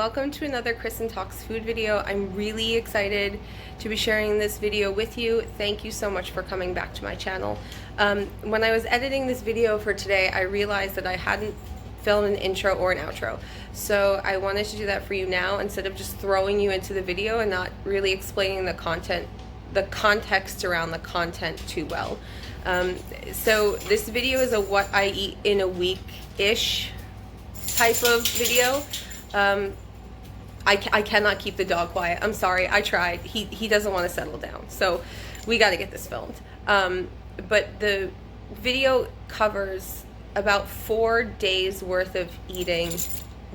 welcome to another Kristen Talks food video. I'm really excited to be sharing this video with you. Thank you so much for coming back to my channel. When I was editing this video for today, I realized that I hadn't filmed an intro or an outro. So I wanted to do that for you now instead of just throwing you into the video and not really explaining the context around the content too well. So this video is a what I eat in a week-ish type of video. I cannot keep the dog quiet. I'm sorry, I tried. He doesn't want to settle down, so we got to get this filmed. But the video covers about 4 days worth of eating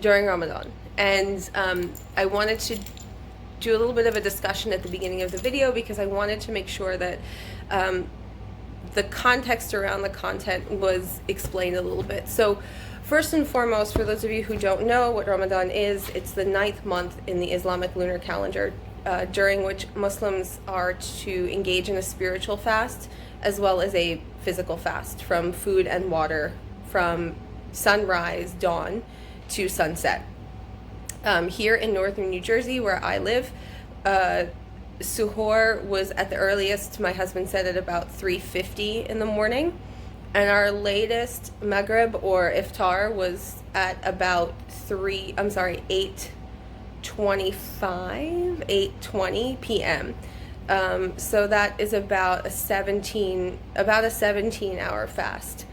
during Ramadan, and I wanted to do a little bit of a discussion at the beginning of the video because I wanted to make sure that the context around the content was explained a little bit. So first and foremost, for those of you who don't know what Ramadan is, it's the 9th month in the Islamic lunar calendar, during which Muslims are to engage in a spiritual fast as well as a physical fast from food and water from sunrise, dawn, to sunset. Here in northern New Jersey, where I live, suhoor was at the earliest, my husband said, at about 3:50 in the morning. And our latest maghrib or iftar was at about 8:20 p.m. So that is about a 17-hour fast.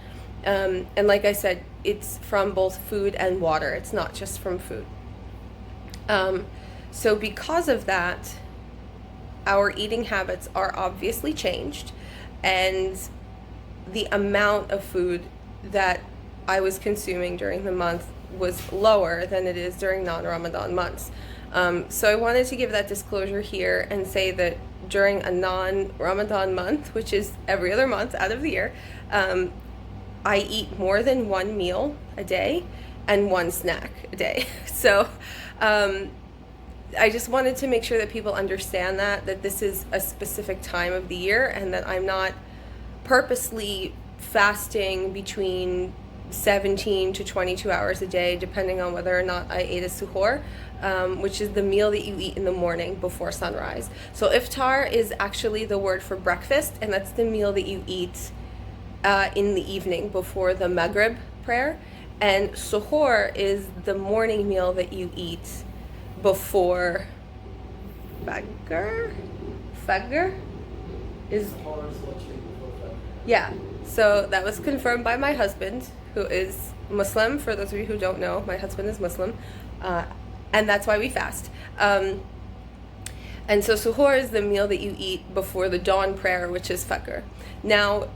And like I said, it's from both food and water. It's not just from food. So because of that, our eating habits are obviously changed, and the amount of food that I was consuming during the month was lower than it is during non-Ramadan months. So I wanted to give that disclosure here and say that during a non-Ramadan month, which is every other month out of the year, I eat more than one meal a day and one snack a day. So I just wanted to make sure that people understand that this is a specific time of the year and that I'm not purposely fasting between 17 to 22 hours a day, depending on whether or not I ate a suhoor, which is the meal that you eat in the morning before sunrise. So iftar is actually the word for breakfast, and that's the meal that you eat in the evening before the maghrib prayer. And suhoor is the morning meal that you eat before Fajr is. Yeah, so that was confirmed by my husband, who is Muslim. For those of you who don't know, my husband is Muslim, and that's why we fast. And so suhoor is the meal that you eat before the dawn prayer, which is Fajr. Now,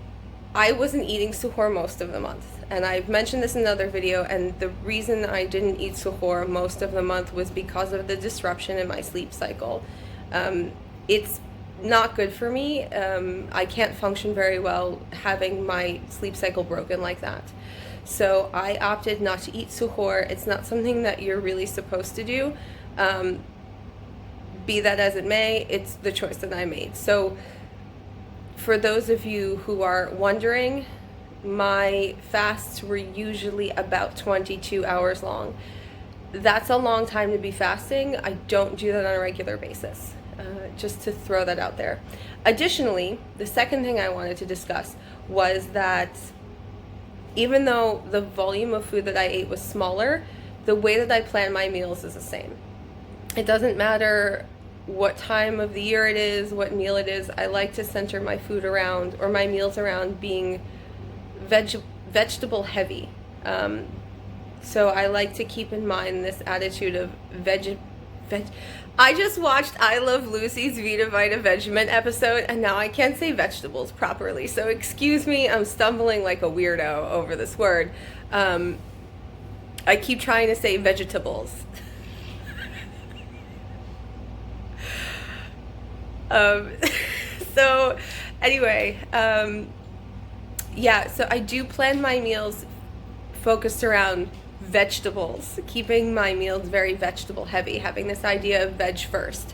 I wasn't eating suhoor most of the month, and I've mentioned this in another video, and the reason I didn't eat suhoor most of the month was because of the disruption in my sleep cycle. It's not good for me. I can't function very well having my sleep cycle broken like that. So I opted not to eat suhoor. It's not something that you're really supposed to do. Be that as it may, it's the choice that I made. So for those of you who are wondering, my fasts were usually about 22 hours long. That's a long time to be fasting. I don't do that on a regular basis. Just to throw that out there. Additionally, the second thing I wanted to discuss was that even though the volume of food that I ate was smaller, the way that I plan my meals is the same. It doesn't matter what time of the year it is, what meal it is. I like to center my food around, or my meals around, being vegetable heavy. So I like to keep in mind this attitude of I just watched I Love Lucy's Vita Vita Vegemite episode, and now I can't say vegetables properly. So excuse me, I'm stumbling like a weirdo over this word. I keep trying to say vegetables. So anyway, yeah, so I do plan my meals focused around vegetables, keeping my meals very vegetable heavy, having this idea of veg first.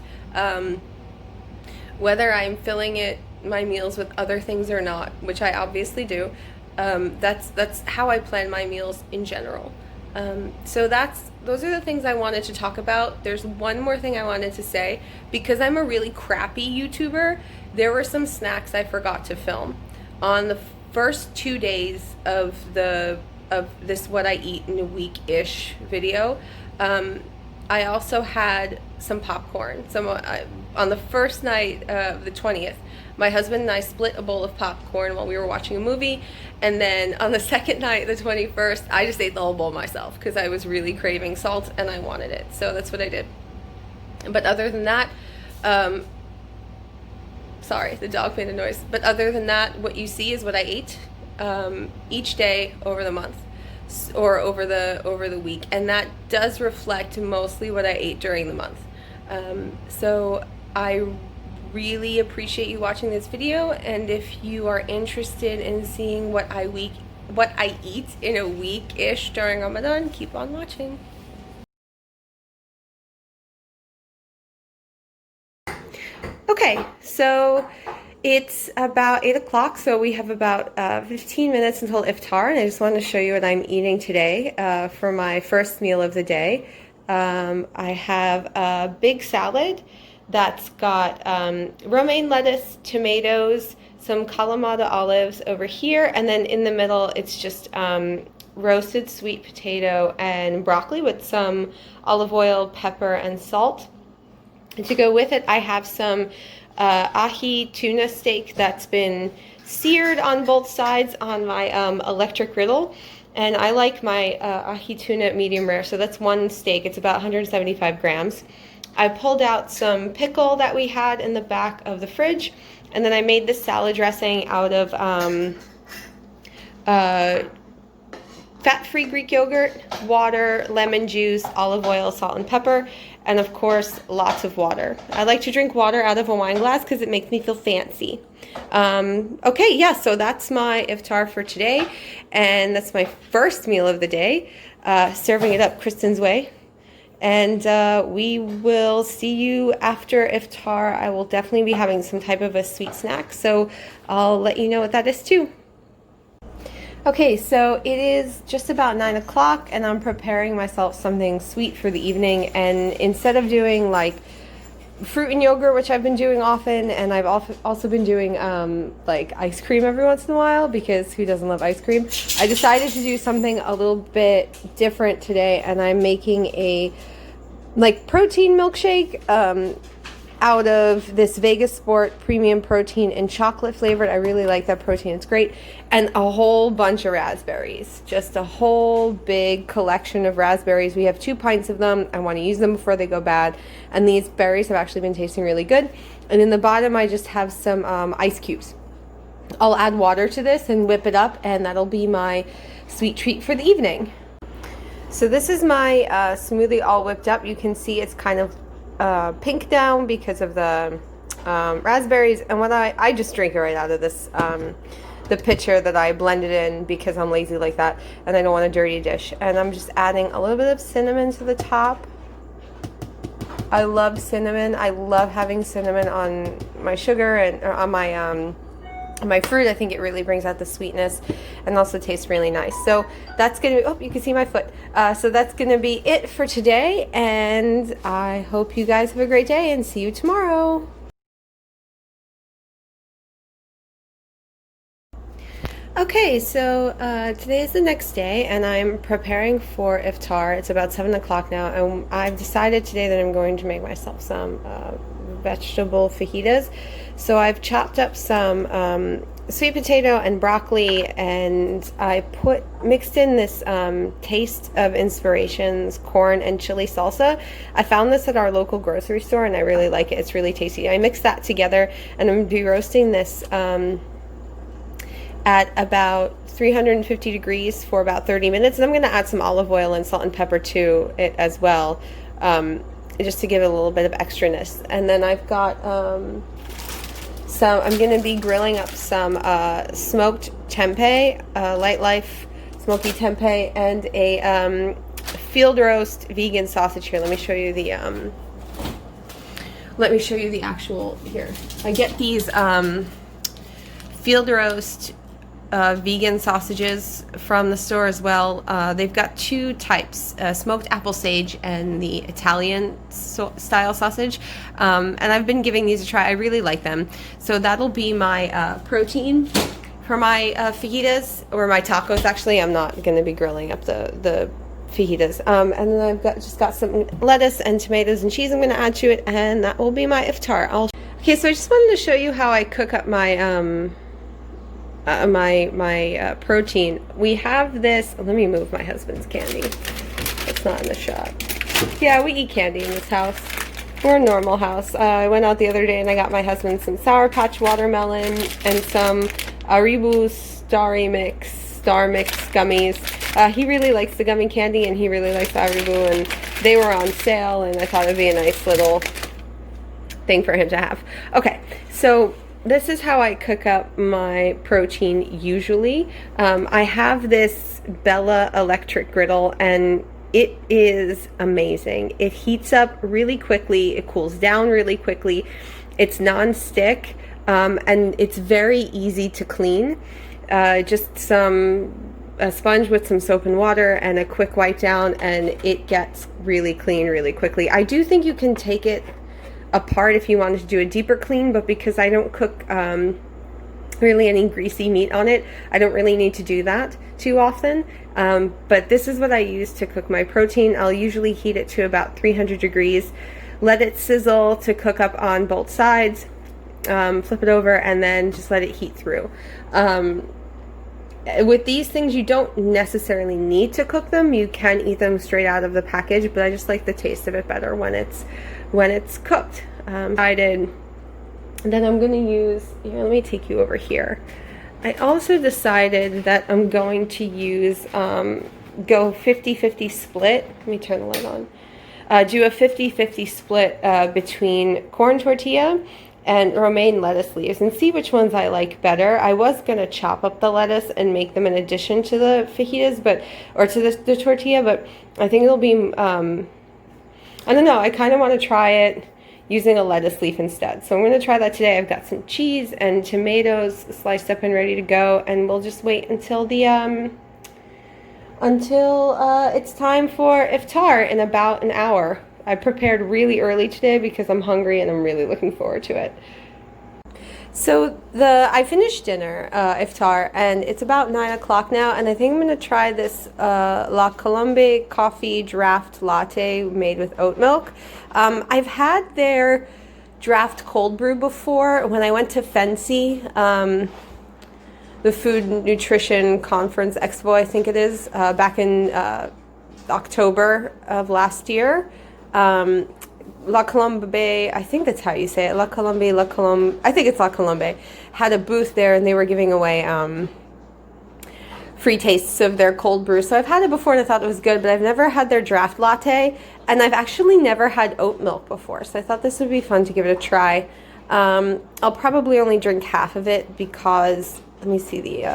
Whether I'm filling my meals with other things or not, which I obviously do, that's how I plan my meals in general. So those are the things I wanted to talk about. There's one more thing I wanted to say. Because I'm a really crappy YouTuber, there were some snacks I forgot to film. On the first 2 days of this What I Eat in a Week-ish video, I also had some popcorn. On the first night of the 20th, my husband and I split a bowl of popcorn while we were watching a movie, and then on the second night, the 21st, I just ate the whole bowl myself because I was really craving salt and I wanted it. So that's what I did. But other than that, sorry, the dog made a noise. But other than that, what you see is what I ate each day over the month or over the week, and that does reflect mostly what I ate during the month. So I really appreciate you watching this video, and if you are interested in seeing what I eat in a week-ish during Ramadan, keep on watching. Okay, so it's about 8 o'clock, so we have about 15 minutes until iftar, and I just wanted to show you what I'm eating today for my first meal of the day. I have a big salad that's got romaine lettuce, tomatoes, some Kalamata olives over here, and then in the middle it's just roasted sweet potato and broccoli with some olive oil, pepper, and salt. And to go with it, I have some ahi tuna steak that's been seared on both sides on my electric griddle. And I like my ahi tuna medium rare, so that's one steak. It's about 175 grams. I pulled out some pickle that we had in the back of the fridge, and then I made this salad dressing out of fat-free Greek yogurt, water, lemon juice, olive oil, salt, and pepper, and of course, lots of water. I like to drink water out of a wine glass because it makes me feel fancy. Okay, yeah, so that's my iftar for today, and that's my first meal of the day, serving it up Kristen's way. And we will see you after iftar. I will definitely be having some type of a sweet snack, so I'll let you know what that is too. Okay, so it is just about 9 o'clock, and I'm preparing myself something sweet for the evening. And instead of doing like fruit and yogurt, which I've been doing often, and I've also been doing like ice cream every once in a while, because who doesn't love ice cream? I decided to do something a little bit different today, and I'm making a protein milkshake out of this Vegas Sport premium protein and chocolate flavored. I really like that protein, it's great. And a whole bunch of raspberries, just a whole big collection of raspberries. We have 2 pints of them. I want to use them before they go bad, and these berries have actually been tasting really good. And in the bottom I just have some ice cubes. I'll add water to this and whip it up, and that'll be my sweet treat for the evening. So this is my smoothie all whipped up. You can see it's kind of pink down because of the raspberries, and what I just drink it right out of this the pitcher that I blended in because I'm lazy like that and I don't want a dirty dish. And I'm just adding a little bit of cinnamon to the top. I love cinnamon. I love having cinnamon on my sugar and on my fruit. I think it really brings out the sweetness and also tastes really nice. So that's gonna be, oh, you can see my foot. So that's gonna be it for today, and I hope you guys have a great day and see you tomorrow. Okay, so today is the next day, and I'm preparing for iftar. It's about 7 o'clock now, and I've decided today that I'm going to make myself some vegetable fajitas. So I've chopped up some sweet potato and broccoli, and I mixed in this Taste of Inspirations corn and chili salsa. I found this at our local grocery store, and I really like it. It's really tasty. I mixed that together, and I'm going to be roasting this at about 350 degrees for about 30 minutes. And I'm going to add some olive oil and salt and pepper to it as well, just to give it a little bit of extraness. And then I've got I'm going to be grilling up some smoked tempeh, Light Life smoky tempeh, and a field roast vegan sausage here. Let me show you the actual, here. I get these field roast vegan sausages from the store as well. They've got two types, smoked apple sage and the Italian style sausage. And I've been giving these a try. I really like them. So that'll be my protein for my fajitas, or my tacos actually. I'm not going to be grilling up the fajitas. And then I've just got some lettuce and tomatoes and cheese I'm going to add to it, and that will be my iftar. Okay, so I just wanted to show you how I cook up my my protein. We have this. Let me move my husband's candy. It's not in the shot. Yeah, we eat candy in this house. We're a normal house. I went out the other day and I got my husband some Sour Patch watermelon and some Haribo Star Mix gummies. He really likes the gummy candy and he really likes Haribo, and they were on sale, and I thought it'd be a nice little thing for him to have. Okay, so this is how I cook up my protein usually. I have this Bella electric griddle, and it is amazing. It heats up really quickly, it cools down really quickly, it's non-stick, and it's very easy to clean. Just a sponge with some soap and water and a quick wipe down, and it gets really clean really quickly. I do think you can take it apart if you wanted to do a deeper clean, but because I don't cook really any greasy meat on it, I don't really need to do that too often. But this is what I use to cook my protein. I'll usually heat it to about 300 degrees, let it sizzle to cook up on both sides, flip it over, and then just let it heat through. With these things, you don't necessarily need to cook them. You can eat them straight out of the package, but I just like the taste of it better when it's cooked. And then I'm going to use, here, let me take you over here. I also decided that I'm going to use, go 50-50 split. Let me turn the light on. Do a 50-50 split between corn tortilla and romaine lettuce leaves, and see which ones I like better. I was going to chop up the lettuce and make them in addition to the fajitas, or to the tortilla, but I think it'll be, I don't know, I kind of want to try it using a lettuce leaf instead. So I'm going to try that today. I've got some cheese and tomatoes sliced up and ready to go, and we'll just wait until it's time for iftar in about an hour. I prepared really early today because I'm hungry and I'm really looking forward to it. So I finished dinner, iftar, and it's about 9 o'clock now, and I think I'm going to try this La Colombe coffee draft latte made with oat milk. I've had their draft cold brew before when I went to Fancy, the Food Nutrition Conference Expo, I think it is, back in October of last year. La Colombe, I think that's how you say it. La Colombe, I think it's La Colombe, had a booth there, and they were giving away free tastes of their cold brew. So I've had it before and I thought it was good, but I've never had their draft latte, and I've actually never had oat milk before. So I thought this would be fun to give it a try. I'll probably only drink half of it because, let me see the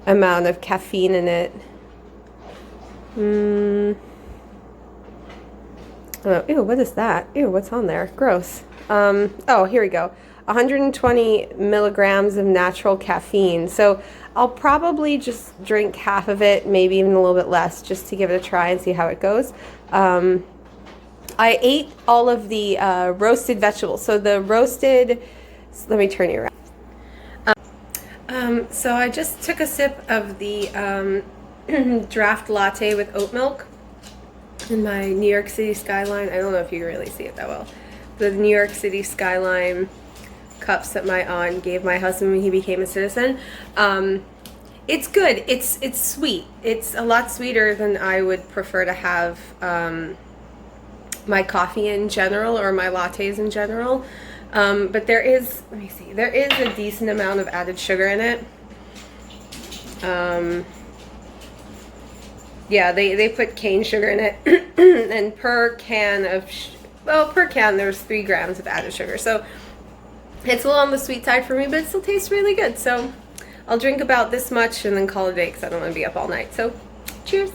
amount of caffeine in it. Oh, ew, what is that? Ew, what's on there? Gross. Oh, here we go. 120 milligrams of natural caffeine. So I'll probably just drink half of it, maybe even a little bit less, just to give it a try and see how it goes. I ate all of the roasted vegetables. So the roasted, let me turn you around. So I just took a sip of the draft latte with oat milk in my New York City skyline. I don't know if you can really see it that well. The New York City skyline cups that my aunt gave my husband when he became a citizen. It's good. It's sweet. It's a lot sweeter than I would prefer to have my coffee in general, or my lattes in general. But there is, let me see, there is a decent amount of added sugar in it. Yeah, they put cane sugar in it, and per can there's 3 grams of added sugar. So it's a little on the sweet side for me, but it still tastes really good. So I'll drink about this much and then call it a day because I don't want to be up all night. So cheers.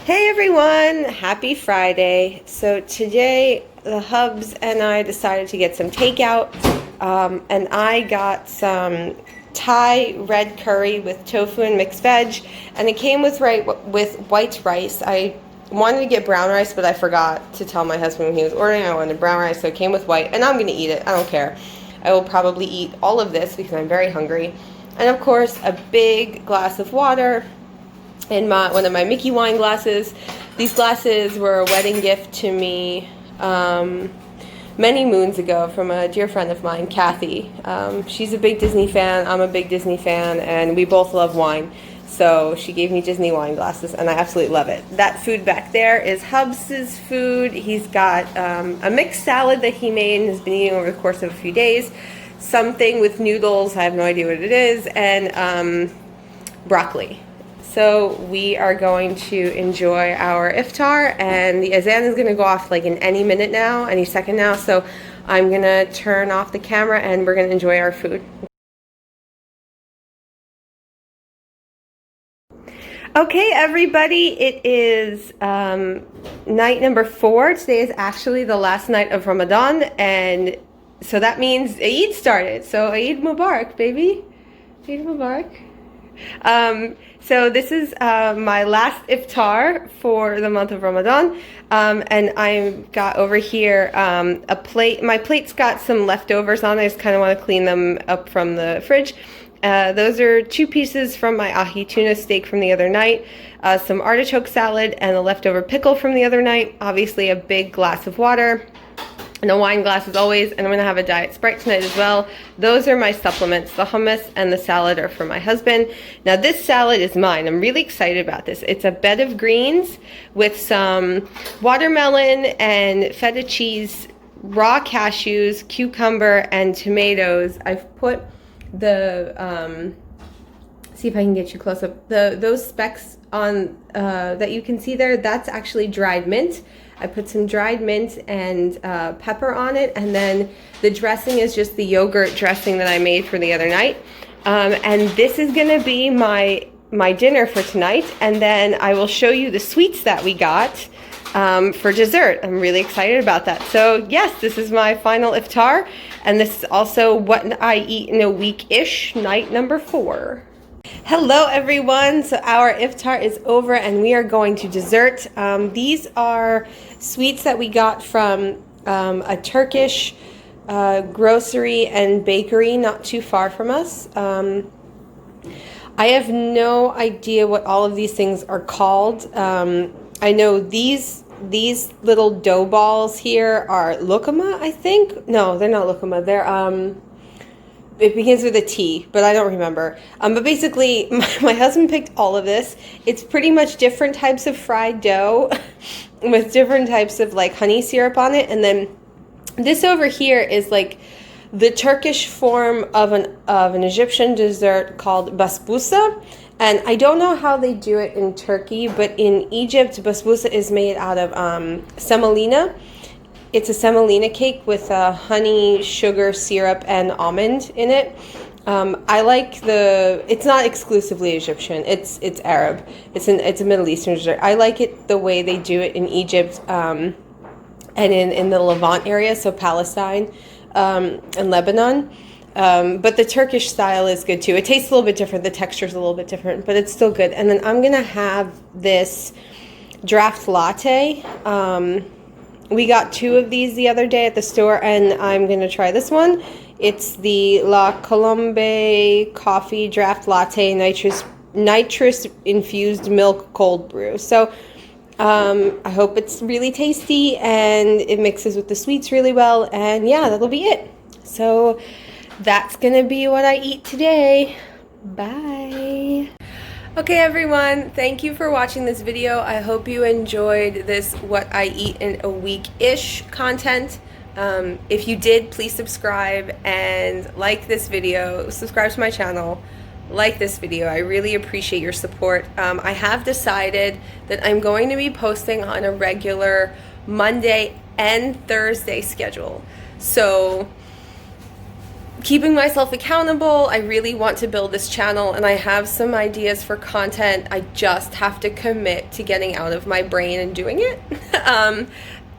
Hey everyone, happy Friday. So today the hubs and I decided to get some takeout, and I got some Thai red curry with tofu and mixed veg, and it came with white rice. I wanted to get brown rice, but I forgot to tell my husband when he was ordering I wanted brown rice, so it came with white, and I'm going to eat it. I don't care. I will probably eat all of this because I'm very hungry. And of course, a big glass of water in one of my Mickey wine glasses. These glasses were a wedding gift to me many moons ago from a dear friend of mine, Kathy. She's a big Disney fan, I'm a big Disney fan, and we both love wine. So she gave me Disney wine glasses, and I absolutely love it. That food back there is Hubs's food. He's got a mixed salad that he made and has been eating over the course of a few days. Something with noodles, I have no idea what it is, and broccoli. So we are going to enjoy our iftar, and the azan is going to go off like in any minute now, any second now. So I'm going to turn off the camera and we're going to enjoy our food. Okay, everybody, it is night number 4. Today is actually the last night of Ramadan, and so that means Eid started. So Eid Mubarak, baby. Eid Mubarak. So this is my last iftar for the month of Ramadan, and I've got over here a plate. My plate's got some leftovers on it. I just kind of want to clean them up from the fridge. Those are 2 pieces from my ahi tuna steak from the other night, some artichoke salad, and a leftover pickle from the other night. Obviously a big glass of water. And a wine glass as always, and I'm going to have a Diet Sprite tonight as well. Those are my supplements. The hummus and the salad are for my husband. Now this salad is mine. I'm really excited about this. It's a bed of greens with some watermelon and feta cheese, raw cashews, cucumber, and tomatoes. I've put the, see if I can get you close up, those specks on that you can see there, that's actually dried mint. I put some dried mint and pepper on it, and then the dressing is just the yogurt dressing that I made for the other night. And this is gonna be my dinner for tonight, and then I will show you the sweets that we got for dessert. I'm really excited about that. So yes, this is my final iftar, and this is also what I eat in a week-ish, night number 4. Hello everyone, so our iftar is over and we are going to dessert. These are sweets that we got from a Turkish grocery and bakery not too far from us. I have no idea what all of these things are called. I know these little dough balls here are lokma, I think. No, they're not lokma. They're it begins with a T, but I don't remember. But basically, my husband picked all of this. It's pretty much different types of fried dough with different types of like honey syrup on it. And then this over here is like the Turkish form of an Egyptian dessert called basbousa. And I don't know how they do it in Turkey, but in Egypt, basbousa is made out of semolina. It's a semolina cake with honey, sugar, syrup, and almond in it. I like it's not exclusively Egyptian, it's Arab. It's a Middle Eastern dessert. I like it the way they do it in Egypt and in the Levant area, so Palestine and Lebanon. But the Turkish style is good too. It tastes a little bit different, the texture is a little bit different, but it's still good. And then I'm gonna have this draft latte. We got 2 of these the other day at the store, and I'm going to try this one. It's the COLOMBE coffee draft latte nitrous infused milk cold brew. So I hope it's really tasty and it mixes with the sweets really well, and yeah, that'll be it. So that's going to be what I eat today. Bye. Okay everyone, thank you for watching this video. I hope you enjoyed this what I eat in a week-ish content. If you did, please subscribe and like this video, subscribe to my channel, like this video. I really appreciate your support. I have decided that I'm going to be posting on a regular Monday and Thursday schedule. So keeping myself accountable. I really want to build this channel, and I have some ideas for content. I just have to commit to getting out of my brain and doing it.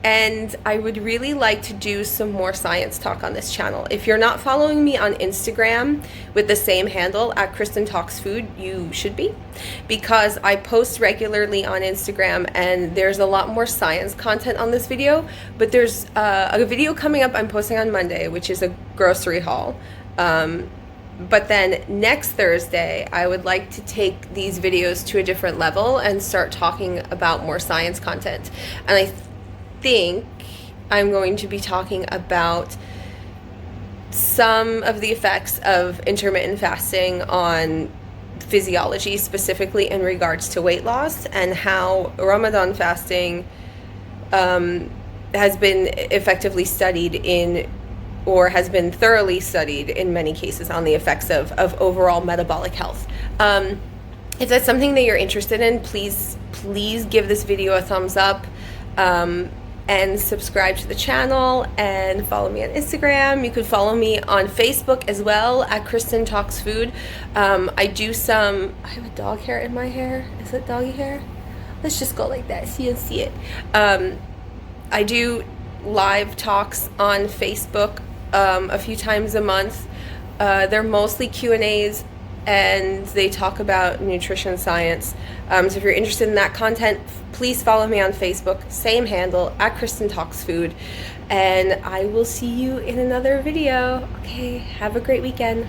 And I would really like to do some more science talk on this channel. If you're not following me on Instagram with the same handle at Kristen Talks Food, you should be, because I post regularly on Instagram, and there's a lot more science content on this video. But there's a video coming up I'm posting on Monday, which is a grocery haul. But then next Thursday, I would like to take these videos to a different level and start talking about more science content. And I think I'm going to be talking about some of the effects of intermittent fasting on physiology, specifically in regards to weight loss, and how Ramadan fasting has been effectively studied in, or has been thoroughly studied in many cases, on the effects of overall metabolic health. If that's something that you're interested in, please give this video a thumbs up. And subscribe to the channel, and follow me on Instagram. You could follow me on Facebook as well at Kristen Talks Food. I have a dog hair in my hair. Is it doggy hair? Let's just go like that so you can see it. I do live talks on Facebook a few times a month. They're mostly Q&As, and they talk about nutrition science. So if you're interested in that content, please follow me on Facebook, same handle, at Kristen Talks Food, and I will see you in another video. Okay, have a great weekend.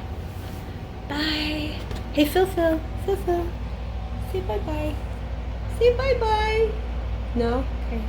Bye. Hey, Phil, say bye-bye. Say bye-bye. No? Okay.